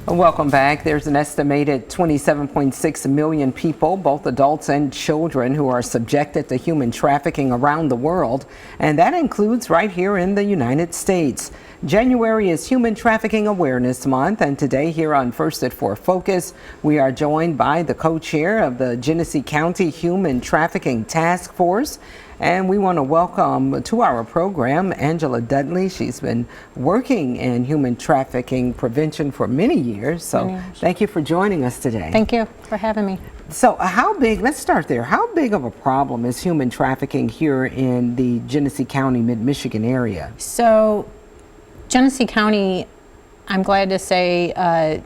Welcome back. There's an estimated 27.6 million people, both adults and children, who are subjected to human trafficking around the world, and that includes right here in the United States. January is Human Trafficking Awareness Month, and today here on First at 4 Focus, we are joined by the co-chair of the Genesee County Human Trafficking Task Force. And we want to welcome to our program Angela Dudley. She's been working in human trafficking prevention for many years. So thank you for joining us today. Thank you for having me. So how big, let's start there. How big of a problem is human trafficking here in the Genesee County, mid-Michigan area? So Genesee County, I'm glad to say,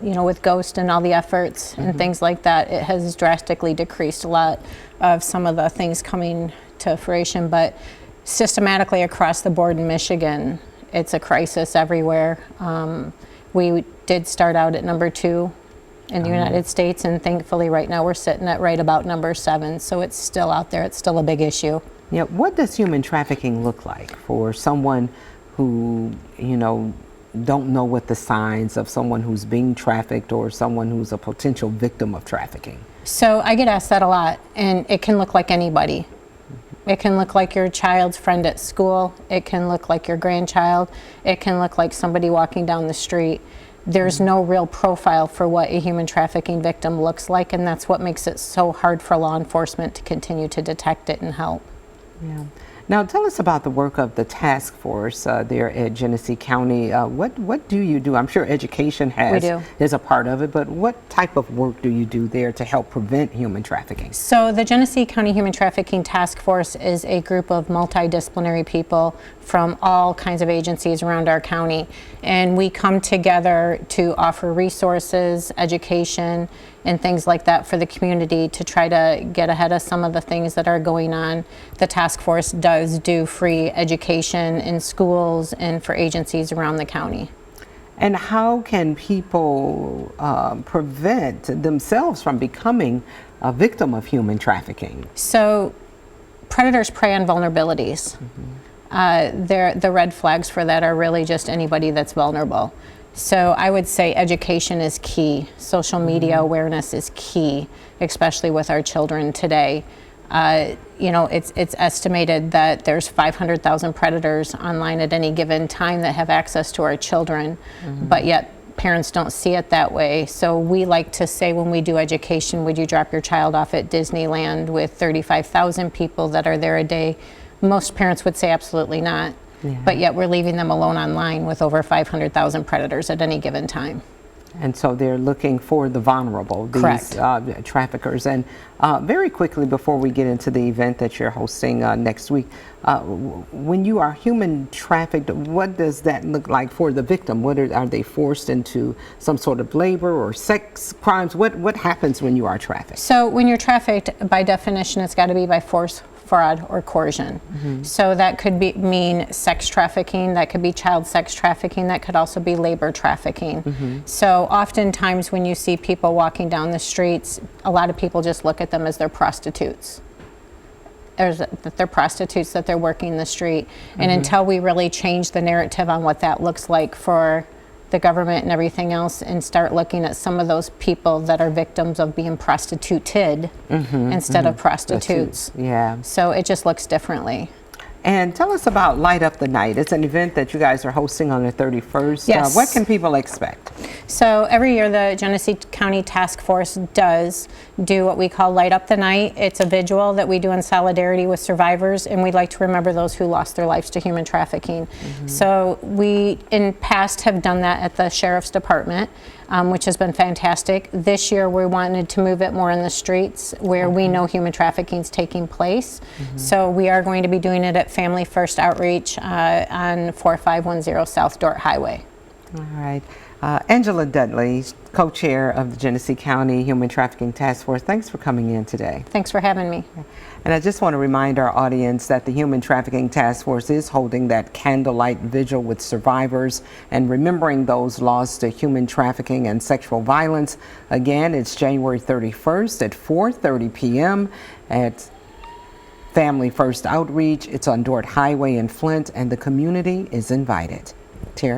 with GHOST and all the efforts and things like that, it has drastically decreased a lot of some of the things coming to fruition, but systematically across the board in Michigan, it's a crisis everywhere. We did start out at number 2 in the United States, and thankfully right now we're sitting at right about number 7, so it's still out there. It's still a big issue. Yeah, what does human trafficking look like for someone who, don't know what the signs of someone who's being trafficked or someone who's a potential victim of trafficking? So I get asked that a lot, and it can look like anybody. It can look like your child's friend at school. It can look like your grandchild. It can look like somebody walking down the street. There's no real profile for what a human trafficking victim looks like, and that's what makes it so hard for law enforcement to continue to detect it and help. Yeah. Now tell us about the work of the task force there at Genesee County. What do you do? I'm sure education is a part of it, but what type of work do you do there to help prevent human trafficking? So the Genesee County Human Trafficking Task Force is a group of multidisciplinary people from all kinds of agencies around our county, and we come together to offer resources, education, and things like that for the community to try to get ahead of some of the things that are going on. The task force does do free education in schools and for agencies around the county. And how can people prevent themselves from becoming a victim of human trafficking? So predators prey on vulnerabilities. The red flags for that are really just anybody that's vulnerable. So I would say education is key. Social media awareness is key, especially with our children today. It's estimated that there's 500,000 predators online at any given time that have access to our children, but yet parents don't see it that way. So we like to say when we do education, would you drop your child off at Disneyland with 35,000 people that are there a day? Most parents would say absolutely not. But yet we're leaving them alone online with over 500,000 predators at any given time. And so they're looking for the vulnerable, these traffickers. And very quickly, before we get into the event that you're hosting next week, when you are human trafficked, what does that look like for the victim? Are they forced into some sort of labor or sex crimes? What happens when you are trafficked? So when you're trafficked, by definition, it's got to be by force, fraud, or coercion. So that could mean sex trafficking, that could be child sex trafficking, that could also be labor trafficking. So oftentimes when you see people walking down the streets, a lot of people just look at them as they're prostitutes. That they're prostitutes, that they're working the street. And until we really change the narrative on what that looks like for the government and everything else, and start looking at some of those people that are victims of being prostituted instead of prostitutes. So it just looks differently. And tell us about Light Up the Night. It's an event that you guys are hosting on the 31st. Yes. What can people expect? So every year the Genesee County Task Force does do what we call Light Up the Night. It's a vigil that we do in solidarity with survivors, and we like to remember those who lost their lives to human trafficking. So we in past have done that at the Sheriff's Department, which has been fantastic. This year we wanted to move it more in the streets where we know human trafficking is taking place. So we are going to be doing it at Family First Outreach on 4510 South Dort Highway. All right. Angela Dudley, co-chair of the Genesee County Human Trafficking Task Force, thanks for coming in today. Thanks for having me. And I just want to remind our audience that the Human Trafficking Task Force is holding that candlelight vigil with survivors and remembering those lost to human trafficking and sexual violence. Again, it's January 31st at 4:30 p.m. at Family First Outreach. It's on Dort Highway in Flint, and the community is invited. Terry?